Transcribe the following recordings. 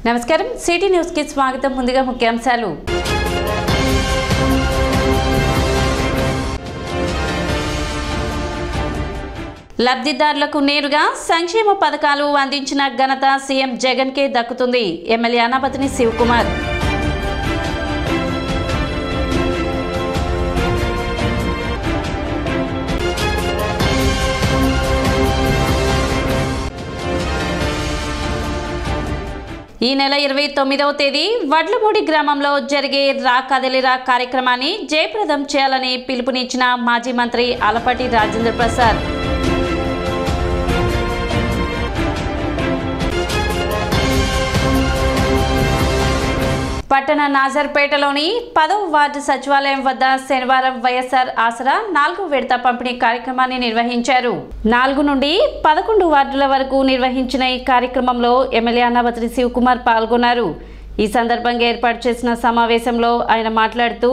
నమస్కారం city news కి స్వాగతం. ముందుగా ముఖ్యాంశాలు. లబ్ధిదారులకు నేరుగా సంక్షేమ పథకాలు అందించిన ఘనత సీఎం జగన్ కే దక్కుతుంది. ఎమ్మెల్యే అనాపతిని శివకుమార్. ఈ నెల 29వ తేదీ వడ్లమూడి గ్రామంలో జరిగే రా కదలిరా కార్యక్రమాన్ని జయప్రదం చేయాలని పిలుపునిచ్చిన మాజీ మంత్రి ఆలపాటి రాజేంద్ర ప్రసాద్. పట్టణ నాజర్పేటలోని 10వ వార్డు సచివాలయం వద్ద శనివారం వైఎస్ఆర్ ఆసరా 4వ విడత పంపిణీ కార్యక్రమాన్ని నిర్వహించారు. 4 నుండి 11 వార్డుల వరకు నిర్వహించిన ఈ కార్యక్రమంలో ఎమ్మెల్యే అనాపతిని శివకుమార్ పాల్గొన్నారు. ఈ సందర్భంగా ఏర్పాటు చేసిన సమావేశంలో ఆయన మాట్లాడుతూ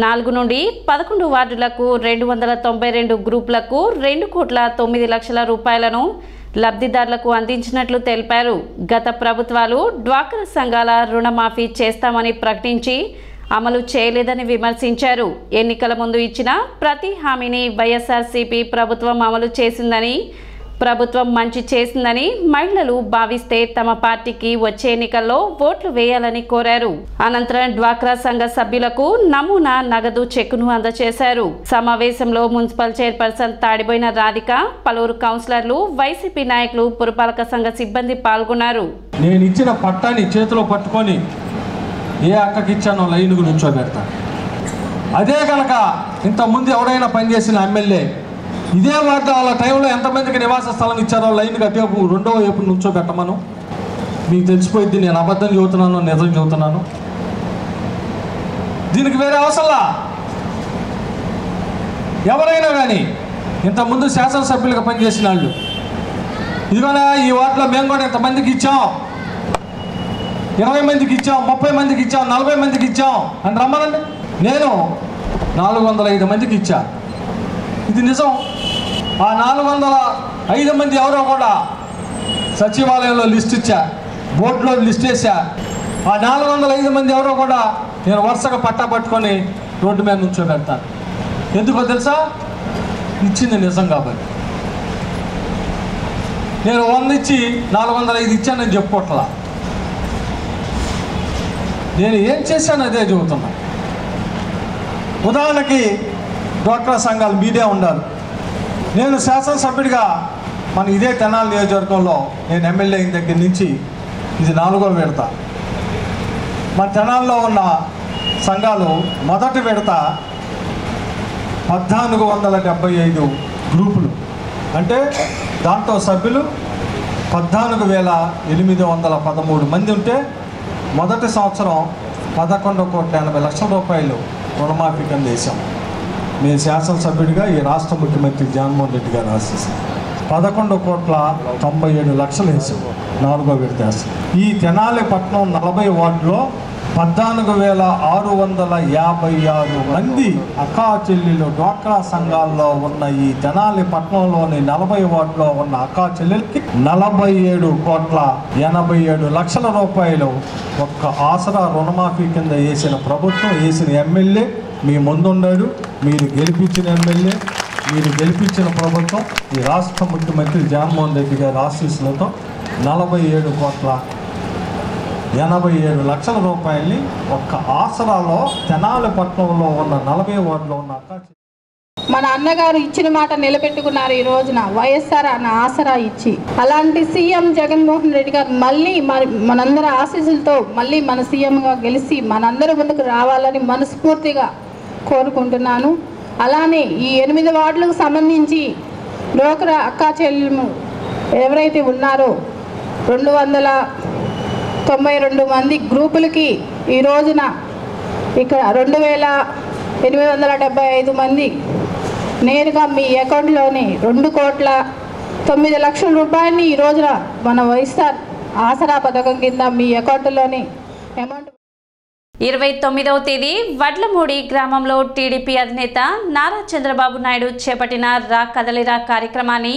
4 నుండి 11 వార్డులకు 292 గ్రూపులకు 2,09,00,000 రూపాయలను లబ్ధిదారులకు అందించినట్లు తెలిపారు. గత ప్రభుత్వాలు డ్వాక్రా సంఘాల రుణమాఫీ చేస్తామని ప్రకటించి అమలు చేయలేదని విమర్శించారు. ఎన్నికల ముందు ఇచ్చిన ప్రతి హామీని వైఎస్ఆర్సీపీ ప్రభుత్వం అమలు చేసిందని, ప్రభుత్వం మంచి చేసిందని మహిళలు భావిస్తే తమ పార్టీకి వచ్చే ఎన్నికల్లో ఓట్లు వేయాలని కోరారు. అనంతరం డ్వాక్రా సంఘ సభ్యులకు నమూనా నగదు చెక్కును అందజేశారు. సమావేశంలో మున్సిపల్ చైర్పర్సన్ తాడిబోయిన రాధిక, పలువురు కౌన్సిలర్లు, వైసీపీ నాయకులు, పురపాలక సంఘ సిబ్బంది పాల్గొన్నారు. నేను ఇచ్చిన పట్టాన్ని చేతిలో పట్టుకొని ఏ అక్కకి ఇచ్చానో లైన్కు నుంచోబెడతా. అదే కనుక ఇంతకుముందు ఎవడైనా పనిచేసిన ఎమ్మెల్యే ఇదే వార్డు వాళ్ళ టైంలో ఎంతమందికి నివాస స్థలం ఇచ్చారో లైన్కి అటువైపు రెండో వైపు నుంచోబెట్టమను. మీకు తెలిసిపోయింది నేను అబద్ధం చెబుతున్నాను, నిజం చెబుతున్నాను. దీనికి వేరే అవసరంలా. ఎవరైనా కానీ ఇంతకుముందు శాసనసభ్యులుగా పనిచేసిన వాళ్ళు ఇదిగోనా ఈ వార్డులో మేము కూడా ఇంతమందికి ఇచ్చాం, 20 మందికి ఇచ్చాం, 30 మందికి ఇచ్చాం, 40 మందికి ఇచ్చాం అని రమ్మనండి. నేను 405 మందికి ఇచ్చా. ఇది నిజం. ఆ 405 మంది ఎవరో కూడా సచివాలయంలో లిస్ట్ ఇచ్చా, బోర్డులో లిస్ట్ వేసా. ఆ 405 మంది ఎవరో కూడా నేను వరుసగా పట్టా పట్టుకొని రోడ్డు మీద నుంచోబెడతాను. ఎందుకో తెలుసా? ఇచ్చింది నిజం కాబట్టి. నేను 100 ఇచ్చి 405 ఇచ్చానని చెప్పుకోవట్లా. నేను ఏం చేశాను అదే చెబుతున్నా. ఉదాహరణకి డ్వాక్రా సంఘాలు మీదే ఉండాలి. నేను శాసనసభ్యుడిగా మన ఇదే తెనాలి నియోజకవర్గంలో నేను ఎమ్మెల్యే అయిన దగ్గర నుంచి ఇది 4వ విడత. మన తెనాల్లో ఉన్న సంఘాలు మొదటి విడత 1475 గ్రూపులు, అంటే దాంట్లో సభ్యులు 14,813 మంది ఉంటే మొదటి సంవత్సరం 11,80,00,000 రూపాయలు రుణమాఫీ కింద వేసాం. నేను శాసనసభ్యుడిగా ఈ రాష్ట్ర ముఖ్యమంత్రి జగన్మోహన్ రెడ్డి గారు ఆశిస్తాను 11,97,00,000 వేసాం 4వ విడత. ఈ తెనాలి పట్టణం 40 వార్డులో 14,656 మంది అక్కా చెల్లెలు డ్వాక్రా సంఘాల్లో ఉన్న ఈ తెనాలి పట్టణంలోని 40 వార్డులో ఉన్న అక్కా చెల్లెలకి 47,87,00,000 రూపాయలు ఒక్క ఆసరా రుణమాఫీ కింద వేసిన ప్రభుత్వం, వేసిన ఎమ్మెల్యే మీ ముందున్నాడు. మీరు గెలిపించిన ఎమ్మెల్యే, మీరు గెలిపించిన ప్రభుత్వం, ఈ రాష్ట్ర ముఖ్యమంత్రి జగన్మోహన్ రెడ్డి గారి ఆశీస్సులతో 47,87,00,000 రూపాయలని ఒక్క ఆసరాలో తెనాలి పట్టణంలో ఉన్న 40 వార్డులో ఉన్న మన అన్నగారు ఇచ్చిన మాట నిలబెట్టుకున్నారు. ఈ రోజున వైఎస్ఆర్ అన్న ఆసరా ఇచ్చి, అలాంటి సీఎం జగన్మోహన్ రెడ్డి గారు మళ్ళీ మనందరి ఆశీస్సులతో మళ్ళీ మన సీఎంగా గెలిచి మనందరి ముందుకు రావాలని మనస్ఫూర్తిగా కోరుకుంటున్నాను. అలానే ఈ 8 వార్డులకు సంబంధించి డ్వాక్రా అక్కా చెల్లెలు ఎవరైతే ఉన్నారో 292 మంది గ్రూపులకి ఈ రోజున ఇక్కడ 2,875 మంది నేరుగా మీ అకౌంట్లోని 2,09,00,000 రూపాయలని ఈ రోజున మన వైఎస్ఆర్ ఆసరా పథకం కింద మీ అకౌంట్లోని అమౌంట్. 29వ తేదీ వడ్లమూడి గ్రామంలో టీడీపీ అధినేత నారా చంద్రబాబు నాయుడు చేపట్టిన రా కదలిరా కార్యక్రమాన్ని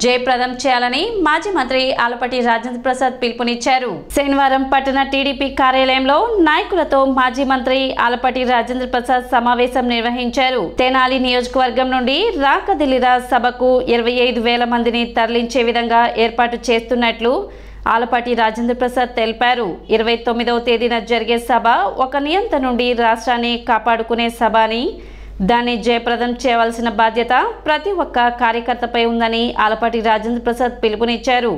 జయప్రదం చేయాలని మాజీ మంత్రి ఆలపాటి రాజేంద్ర ప్రసాద్ పిలుపునిచ్చారు. శనివారం పట్టణ టీడీపీ కార్యాలయంలో నాయకులతో మాజీ మంత్రి ఆలపాటి రాజేంద్ర ప్రసాద్ సమావేశం నిర్వహించారు. తెనాలి నియోజకవర్గం నుండి రాకదిలిరా సభకు 25,000 మందిని తరలించే విధంగా ఏర్పాటు చేస్తున్నట్లు ఆలపాటి రాజేంద్ర ప్రసాద్ తెలిపారు. 29వ తేదీన జరిగే సభ ఒక నియంత నుండి రాష్ట్రాన్ని కాపాడుకునే సభ అని, దాన్ని జయప్రదం చేయవలసిన బాధ్యత ప్రతి ఒక్క కార్యకర్తపై ఉందని ఆలపాటి రాజేంద్ర ప్రసాద్ పిలుపునిచ్చారు.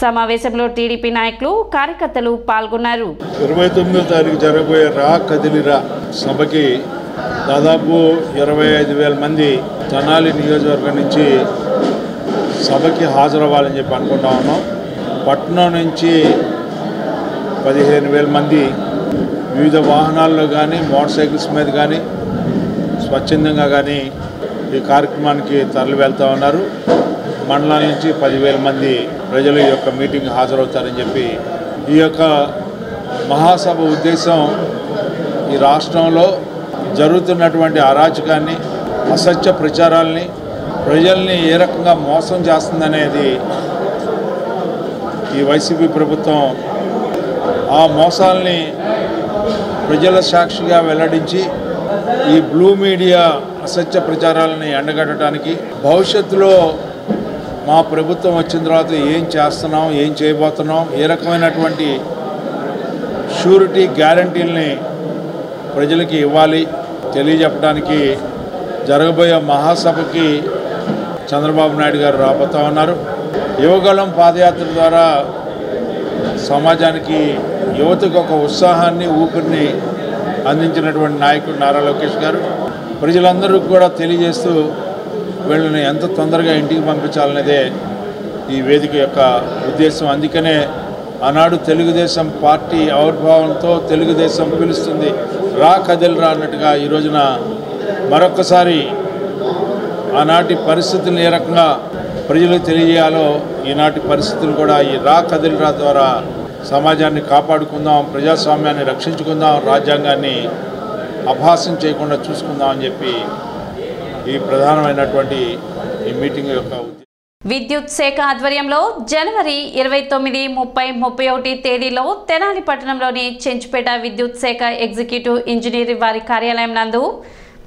సమావేశంలో టీడీపీ నాయకులు, కార్యకర్తలు పాల్గొన్నారు. 29వ తారీఖు జరగబోయే రా కదిలిరా సభకి దాదాపు 25,000 మంది తెనాలి నియోజకవర్గం నుంచి సభకి హాజరవ్వాలని చెప్పి అనుకుంటా ఉన్నాం. పట్నం నుంచి 15,000 మంది వివిధ వాహనాల్లో కానీ, మోటార్ సైకిల్స్ మీద కానీ, స్వచ్ఛందంగా కానీ ఈ కార్యక్రమానికి తరలి వెళ్తూ ఉన్నారు. మండలాల నుంచి 10,000 మంది ప్రజలు ఈ యొక్క మీటింగ్ హాజరవుతారని చెప్పి, ఈ యొక్క మహాసభ ఉద్దేశం ఈ రాష్ట్రంలో జరుగుతున్నటువంటి అరాచకాన్ని, అసత్య ప్రచారాలని, ప్రజల్ని ఏ రకంగా మోసం చేస్తుందనేది ఈ వైసీపీ ప్రభుత్వం ఆ మోసాలని ప్రజల సాక్షిగా వెల్లడించి ఈ బ్లూ మీడియా అసత్య ప్రచారాలని ఎండగట్టడానికి, భవిష్యత్తులో మా ప్రభుత్వం వచ్చిన తర్వాత ఏం చేస్తున్నాం, ఏం చేయబోతున్నాం, ఏ రకమైనటువంటి షూరిటీ గ్యారంటీల్ని ప్రజలకి ఇవ్వాలి తెలియజెప్పడానికి జరగబోయే మహాసభకి చంద్రబాబు నాయుడు గారు రాబోతూ ఉన్నారు. యువగళం పాదయాత్ర ద్వారా సమాజానికి, యువతకు ఒక ఉత్సాహాన్ని, ఊపిరిని అందించినటువంటి నాయకుడు నారా లోకేష్ గారు ప్రజలందరూ కూడా తెలియజేస్తూ వీళ్ళని ఎంత తొందరగా ఇంటికి పంపించాలనేదే ఈ వేదిక యొక్క ఉద్దేశం. అందుకనే ఆనాడు తెలుగుదేశం పార్టీ ఆవిర్భావంతో తెలుగుదేశం పిలుస్తుంది రా కదిలిరా అన్నట్టుగా ఈ రోజున మరొకసారి ఆనాటి పరిస్థితులను ఏ రకంగా ప్రజలకు తెలియజేయాలో ఈనాటి పరిస్థితులు కూడా ఈ రా కదిలిరా ద్వారా సమాజాన్ని కాపాడుకుందాం, ప్రజాస్వామ్యాన్ని రక్షించుకుందాం, రాజ్యాంగాన్ని అభాసం చేయకుండా చూసుకుందాం అని చెప్పి ఈ ప్రధానమైనటువంటి ఈ మీటింగ్ యొక్క విద్యుత్ శాఖ ఆధ్వర్యంలో జనవరి 29, 30, 31 తేదీలో తెనాలి పట్టణంలోని చెంచుపేట విద్యుత్ శాఖ ఎగ్జిక్యూటివ్ ఇంజనీర్ వారి కార్యాలయం నందు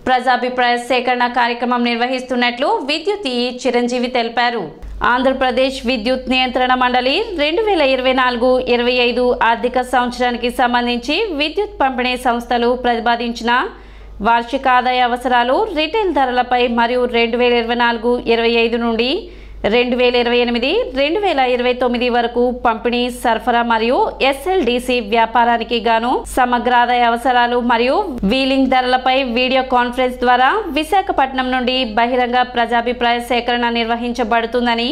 ప్రజాభిప్రాయ సేకరణ కార్యక్రమం నిర్వహిస్తున్నట్లు విద్యుత్ చిరంజీవి తెలిపారు. ఆంధ్రప్రదేశ్ విద్యుత్ నియంత్రణ మండలి 2024-25 ఆర్థిక సంవత్సరానికి సంబంధించి విద్యుత్ పంపిణీ సంస్థలు ప్రతిపాదించిన వార్షిక ఆదాయ అవసరాలు, రిటైల్ ధరలపై మరియు 2024-25 నుండి 2028-2029 వరకు పంపిణీ, సరఫరా మరియు ఎస్ఎల్డిసి వ్యాపారానికి గాను సమగ్ర ఆదాయ అవసరాలు మరియు వీలింగ్ ధరలపై వీడియో కాన్ఫరెన్స్ ద్వారా విశాఖపట్నం నుండి బహిరంగ ప్రజాభిప్రాయ సేకరణ నిర్వహించబడుతుందని,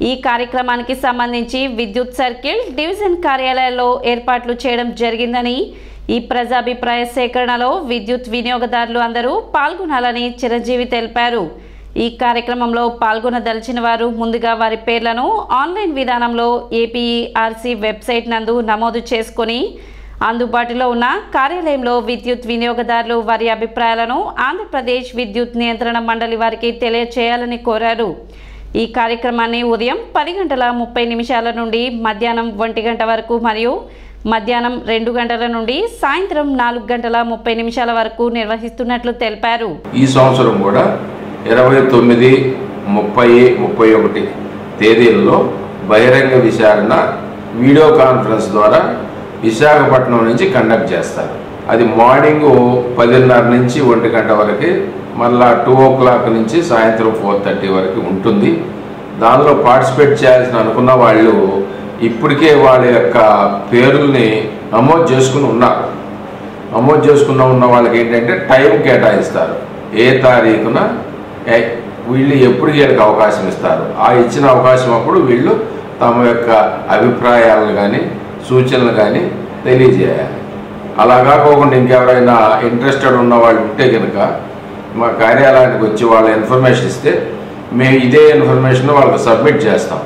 ఈ కార్యక్రమానికి సంబంధించి విద్యుత్ సర్కిల్, డివిజన్ కార్యాలయాల్లో ఏర్పాట్లు చేయడం జరిగిందని, ఈ ప్రజాభిప్రాయ సేకరణలో విద్యుత్ వినియోగదారులు అందరూ పాల్గొనాలని చిరంజీవి తెలిపారు. ఈ కార్యక్రమంలో పాల్గొనదలిచిన వారు ముందుగా వారి పేర్లను ఆన్లైన్ విధానంలో ఏపీఈఆర్సీ వెబ్సైట్ నందు నమోదు చేసుకొని అందుబాటులో ఉన్న కార్యాలయంలో విద్యుత్ వినియోగదారులు వారి అభిప్రాయాలను ఆంధ్రప్రదేశ్ విద్యుత్ నియంత్రణ మండలి వారికి తెలియచేయాలని కోరారు. ఈ కార్యక్రమాన్ని ఉదయం 10:30 నుండి మధ్యాహ్నం 1 గంట వరకు మరియు మధ్యాహ్నం 2 గంటల నుండి సాయంత్రం 4:30 వరకు నిర్వహిస్తున్నట్లు తెలిపారు. ఈ సంవత్సరం కూడా 29, 30, 31 తేదీల్లో బహిరంగ విచారణ వీడియో కాన్ఫరెన్స్ ద్వారా విశాఖపట్నం నుంచి కండక్ట్ చేస్తారు. అది మార్నింగ్ 10:30 నుంచి 1 గంట వరకు, మళ్ళా 2 o'clock నుంచి సాయంత్రం 4:30 వరకు ఉంటుంది. దానిలో పార్టిసిపేట్ చేయాల్సిన అనుకున్న వాళ్ళు ఇప్పటికే వాళ్ళ యొక్క పేరుల్ని నమోదు చేసుకుని ఉన్నారు. నమోదు చేసుకున్న వాళ్ళకి ఏంటంటే టైం కేటాయిస్తారు. ఏ తారీఖున వీళ్ళు ఎప్పుడు వీళ్ళకి అవకాశం ఇస్తారు, ఆ ఇచ్చిన అవకాశం అప్పుడు వీళ్ళు తమ యొక్క అభిప్రాయాలను కానీ సూచనలు కానీ తెలియజేయాలి. అలా కాకుండా ఇంకెవరైనా ఇంట్రెస్టెడ్ ఉన్న వాళ్ళు ఉంటే కనుక మా కార్యాలయానికి వచ్చి వాళ్ళ ఇన్ఫర్మేషన్ ఇస్తే మేము ఇదే ఇన్ఫర్మేషన్ వాళ్ళకి సబ్మిట్ చేస్తాం.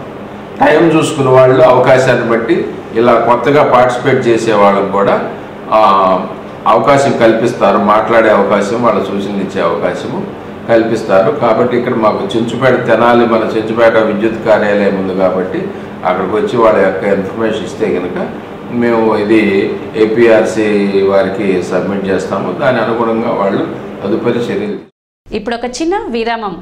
టైం చూసుకున్న వాళ్ళు అవకాశాన్ని బట్టి ఇలా కొత్తగా పార్టిసిపేట్ చేసే వాళ్ళకు కూడా అవకాశం కల్పిస్తారు, మాట్లాడే అవకాశం, వాళ్ళ సూచనలు ఇచ్చే అవకాశము కల్పిస్తారు. కాబట్టి ఇక్కడ మాకు చెంచుపేట తెనాలి మన చెంచుపేట విద్యుత్ కార్యాలయం ఉంది కాబట్టి అక్కడికి వచ్చి వాళ్ళ యొక్క ఇన్ఫర్మేషన్ ఇస్తే కనుక మేము ఇది ఏపీఆర్సీ వారికి సబ్మిట్ చేస్తాము. దాని అనుగుణంగా వాళ్ళు తదుపరి చర్యలు. ఇప్పుడు ఒక చిన్న విరామం.